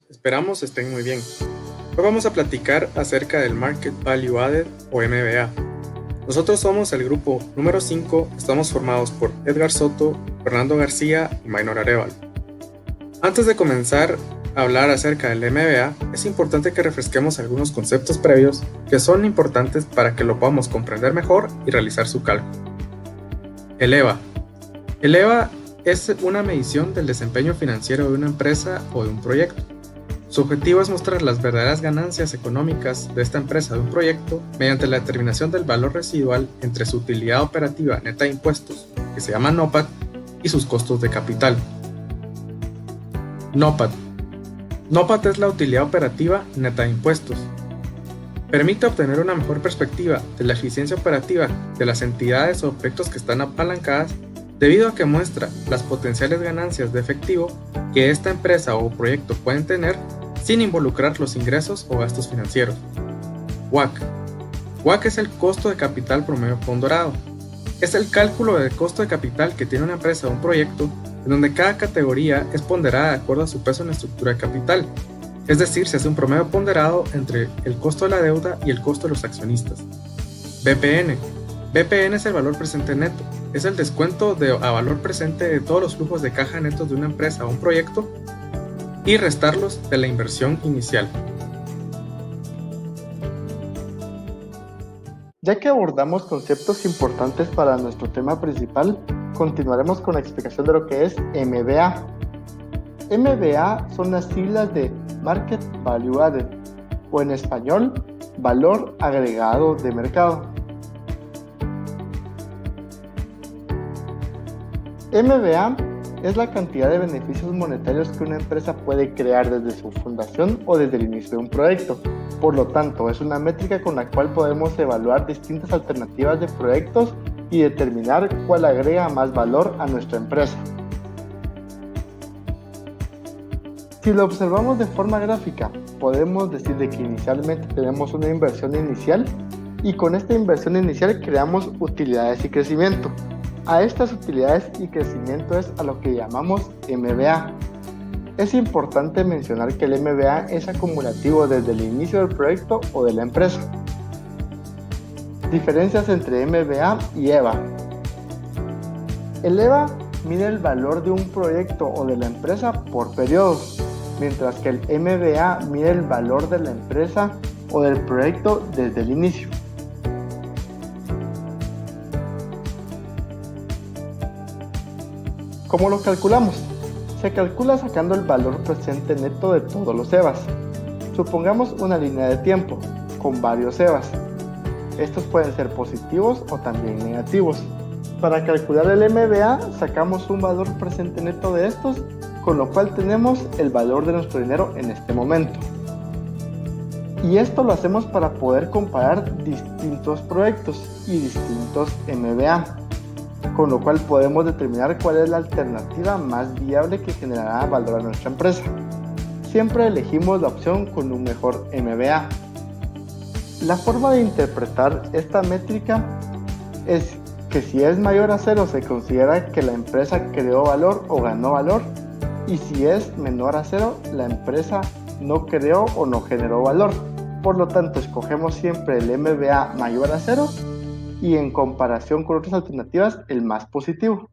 Esperamos estén muy bien. Hoy vamos a platicar acerca del Market Value Added o MBA. Nosotros somos el grupo número 5, estamos formados por Edgar Soto, Fernando García y Maynor Arevalo. Antes de comenzar a hablar acerca del MBA, es importante que refresquemos algunos conceptos previos que son importantes para que lo podamos comprender mejor y realizar su cálculo. El EVA. El EVA es una medición del desempeño financiero de una empresa o de un proyecto. Su objetivo es mostrar las verdaderas ganancias económicas de esta empresa o de un proyecto mediante la determinación del valor residual entre su utilidad operativa neta de impuestos, que se llama NOPAT, y sus costos de capital. NOPAT. NOPAT es la utilidad operativa neta de impuestos. Permite obtener una mejor perspectiva de la eficiencia operativa de las entidades o objetos que están apalancadas debido a que muestra las potenciales ganancias de efectivo que esta empresa o proyecto pueden tener sin involucrar los ingresos o gastos financieros. WACC. WACC es el costo de capital promedio ponderado. Es el cálculo del costo de capital que tiene una empresa o un proyecto en donde cada categoría es ponderada de acuerdo a su peso en la estructura de capital. Es decir, se hace un promedio ponderado entre el costo de la deuda y el costo de los accionistas. BPN. BPN es el valor presente neto. Es el descuento a valor presente de todos los flujos de caja netos de una empresa o un proyecto y restarlos de la inversión inicial. Ya que abordamos conceptos importantes para nuestro tema principal, continuaremos con la explicación de lo que es MBA. MBA son las siglas de Market Value Added, o en español, valor agregado de mercado. MBA es la cantidad de beneficios monetarios que una empresa puede crear desde su fundación o desde el inicio de un proyecto. Por lo tanto, es una métrica con la cual podemos evaluar distintas alternativas de proyectos y determinar cuál agrega más valor a nuestra empresa. Si lo observamos de forma gráfica, podemos decir de que inicialmente tenemos una inversión inicial y con esta inversión inicial creamos utilidades y crecimiento. A estas utilidades y crecimiento es a lo que llamamos MBA. Es importante mencionar que el MBA es acumulativo desde el inicio del proyecto o de la empresa. Diferencias entre MBA y EVA. El EVA mide el valor de un proyecto o de la empresa por periodos, mientras que el MBA mide el valor de la empresa o del proyecto desde el inicio. ¿Cómo lo calculamos? Se calcula sacando el valor presente neto de todos los EVAs. Supongamos una línea de tiempo con varios EVAs. Estos pueden ser positivos o también negativos. Para calcular el MBA sacamos un valor presente neto de estos, con lo cual tenemos el valor de nuestro dinero en este momento. Y esto lo hacemos para poder comparar distintos proyectos y distintos MBA, con lo cual podemos determinar cuál es la alternativa más viable que generará valor a nuestra empresa. Siempre elegimos la opción con un mejor MBA. La forma de interpretar esta métrica es que si es mayor a 0 se considera que la empresa creó valor o ganó valor, y si es menor a 0 la empresa no creó o no generó valor. Por lo tanto, escogemos siempre el MBA mayor a 0 y en comparación con otras alternativas el más positivo.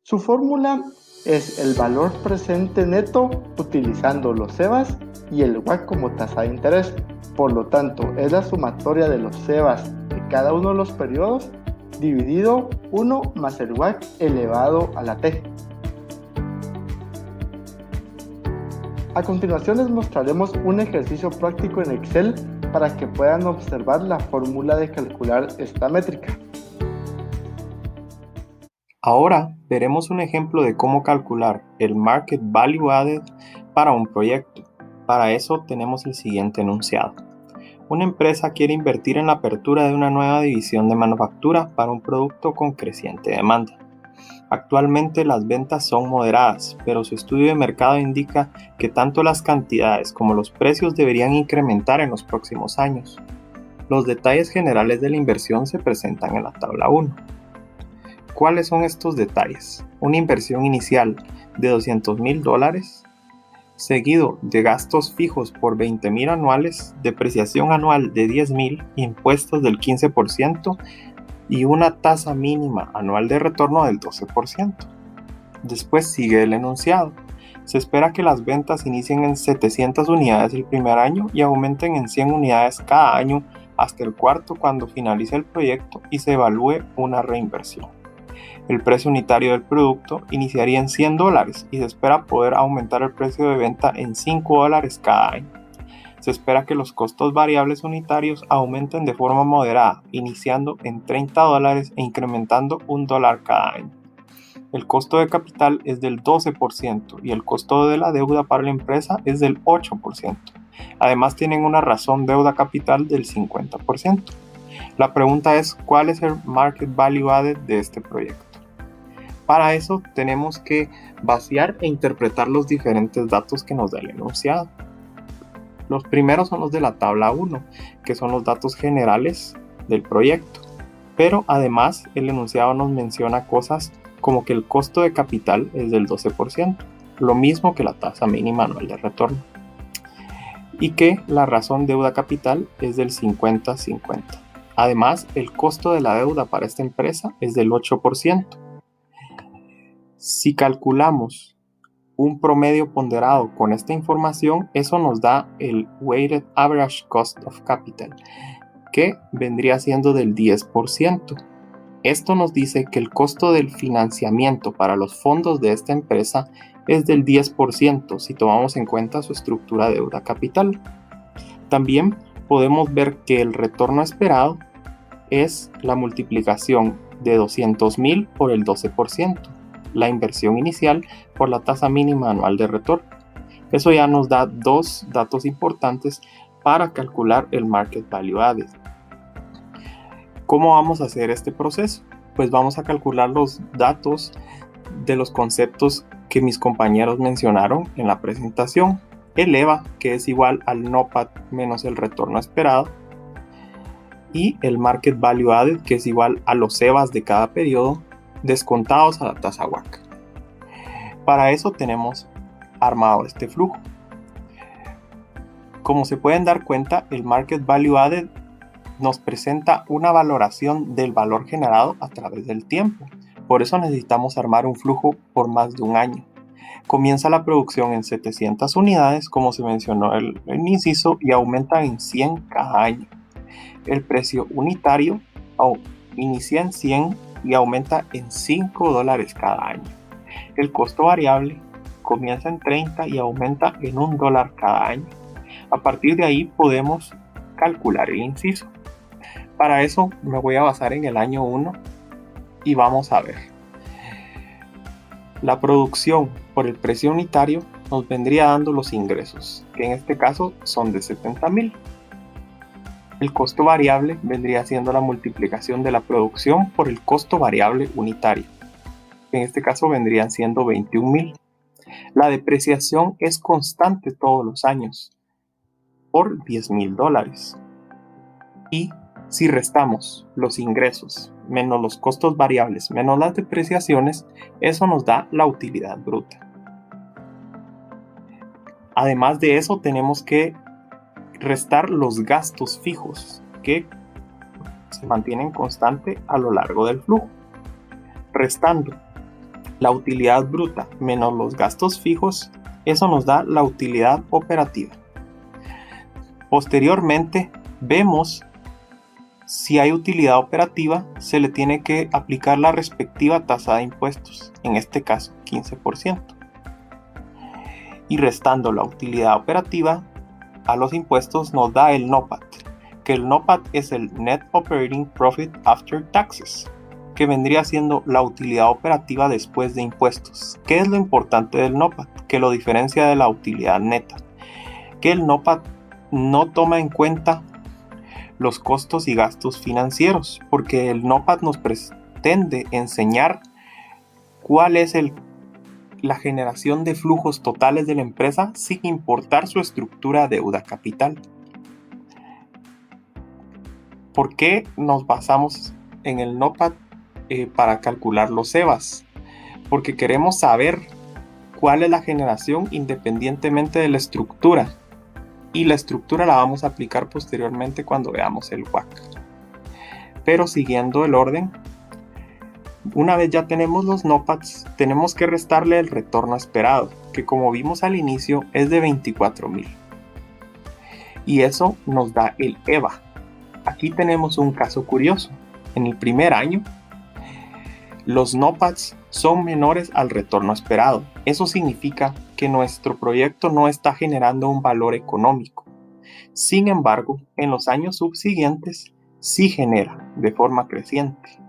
Su fórmula es el valor presente neto utilizando los EVAs y el WACC como tasa de interés. Por lo tanto, es la sumatoria de los EVAs de cada uno de los periodos dividido 1 más el WACC elevado a la T. A continuación les mostraremos un ejercicio práctico en Excel para que puedan observar la fórmula de calcular esta métrica. Ahora veremos un ejemplo de cómo calcular el Market Value Added para un proyecto. Para eso tenemos el siguiente enunciado. Una empresa quiere invertir en la apertura de una nueva división de manufactura para un producto con creciente demanda. Actualmente las ventas son moderadas, pero su estudio de mercado indica que tanto las cantidades como los precios deberían incrementar en los próximos años. Los detalles generales de la inversión se presentan en la tabla 1. ¿Cuáles son estos detalles? Una inversión inicial de $200,000, seguido de gastos fijos por 20,000 anuales, depreciación anual de 10,000, impuestos del 15% y una tasa mínima anual de retorno del 12%. Después sigue el enunciado. Se espera que las ventas inicien en 700 unidades el primer año y aumenten en 100 unidades cada año hasta el cuarto cuando finalice el proyecto y se evalúe una reinversión. El precio unitario del producto iniciaría en $100 y se espera poder aumentar el precio de venta en $5 cada año. Se espera que los costos variables unitarios aumenten de forma moderada, iniciando en $30 e incrementando $1 cada año. El costo de capital es del 12% y el costo de la deuda para la empresa es del 8%. Además tienen una razón deuda capital del 50%. La pregunta es, ¿cuál es el market value added de este proyecto? Para eso tenemos que vaciar e interpretar los diferentes datos que nos da el enunciado. Los primeros son los de la tabla 1, que son los datos generales del proyecto. Pero además el enunciado nos menciona cosas como que el costo de capital es del 12%, lo mismo que la tasa mínima anual de retorno, y que la razón deuda capital es del 50-50. Además, el costo de la deuda para esta empresa es del 8%. Si calculamos un promedio ponderado con esta información, eso nos da el Weighted Average Cost of Capital, que vendría siendo del 10%. Esto nos dice que el costo del financiamiento para los fondos de esta empresa es del 10% si tomamos en cuenta su estructura de deuda capital. También podemos ver que el retorno esperado es la multiplicación de 200,000 por el 12%, la inversión inicial por la tasa mínima anual de retorno. Eso ya nos da dos datos importantes para calcular el market value added. ¿Cómo vamos a hacer este proceso? Pues vamos a calcular los datos de los conceptos que mis compañeros mencionaron en la presentación. El EVA, que es igual al NOPAT menos el retorno esperado, y el Market Value Added, que es igual a los EVAs de cada periodo descontados a la tasa WACC. Para eso tenemos armado este flujo. Como se pueden dar cuenta, el Market Value Added nos presenta una valoración del valor generado a través del tiempo. Por eso necesitamos armar un flujo por más de un año. Comienza la producción en 700 unidades, como se mencionó en el inciso, y aumenta en 100 cada año. El precio unitario inicia en 100 y aumenta en $5 cada año. El costo variable comienza en 30 y aumenta en $1 cada año. A partir de ahí podemos calcular el inciso. Para eso me voy a basar en el año 1 y vamos a ver. La producción por el precio unitario nos vendría dando los ingresos, que en este caso son de 70,000. El costo variable vendría siendo la multiplicación de la producción por el costo variable unitario, que en este caso vendrían siendo 21,000. La depreciación es constante todos los años por $10,000. Y si restamos los ingresos menos los costos variables menos las depreciaciones, eso nos da la utilidad bruta. Además de eso, tenemos que restar los gastos fijos que se mantienen constantes a lo largo del flujo. Restando la utilidad bruta menos los gastos fijos, eso nos da la utilidad operativa. Posteriormente, vemos si hay utilidad operativa, se le tiene que aplicar la respectiva tasa de impuestos, en este caso 15%. Y restando la utilidad operativa a los impuestos nos da el NOPAT, que el NOPAT es el Net Operating Profit After Taxes, que vendría siendo la utilidad operativa después de impuestos. ¿Qué es lo importante del NOPAT? Que lo diferencia de la utilidad neta, que el NOPAT no toma en cuenta los costos y gastos financieros, porque el NOPAT nos pretende enseñar cuál es la generación de flujos totales de la empresa sin importar su estructura de deuda capital. ¿Por qué nos basamos en el NOPAT para calcular los EVAs? Porque queremos saber cuál es la generación independientemente de la estructura. Y la estructura la vamos a aplicar posteriormente cuando veamos el WACC. Pero siguiendo el orden, una vez ya tenemos los NOPATs, tenemos que restarle el retorno esperado, que como vimos al inicio es de 24,000. Y eso nos da el EVA. Aquí tenemos un caso curioso. En el primer año, los NOPATs son menores al retorno esperado. Eso significa que nuestro proyecto no está generando un valor económico. Sin embargo, en los años subsiguientes sí genera de forma creciente.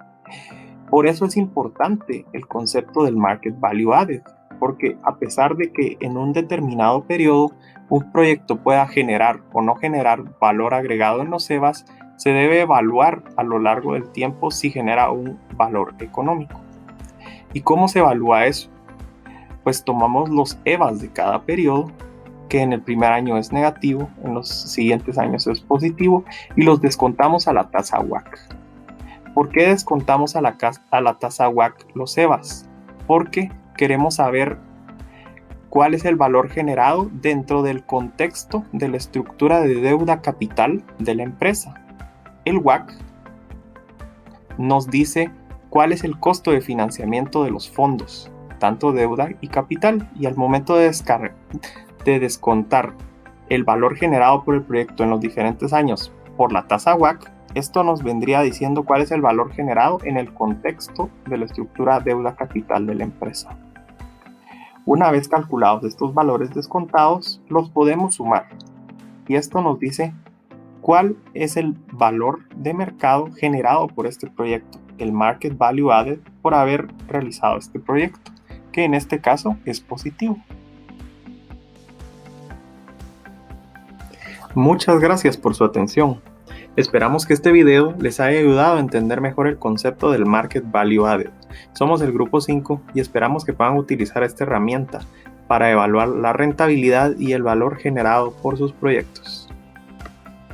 Por eso es importante el concepto del Market Value Added, porque a pesar de que en un determinado periodo un proyecto pueda generar o no generar valor agregado en los EVAs, se debe evaluar a lo largo del tiempo si genera un valor económico. ¿Y cómo se evalúa eso? Pues tomamos los EVAs de cada periodo, que en el primer año es negativo, en los siguientes años es positivo, y los descontamos a la tasa WACC. ¿Por qué descontamos a la tasa WACC los EVAs? Porque queremos saber cuál es el valor generado dentro del contexto de la estructura de deuda capital de la empresa. El WACC nos dice cuál es el costo de financiamiento de los fondos, tanto deuda y capital, y al momento de descontar el valor generado por el proyecto en los diferentes años por la tasa WACC, esto nos vendría diciendo cuál es el valor generado en el contexto de la estructura deuda capital de la empresa. Una vez calculados estos valores descontados, los podemos sumar, y esto nos dice cuál es el valor de mercado generado por este proyecto, el Market Value Added, por haber realizado este proyecto, que en este caso es positivo. Muchas gracias por su atención. Esperamos que este video les haya ayudado a entender mejor el concepto del Market Value Added. Somos el Grupo 5 y esperamos que puedan utilizar esta herramienta para evaluar la rentabilidad y el valor generado por sus proyectos.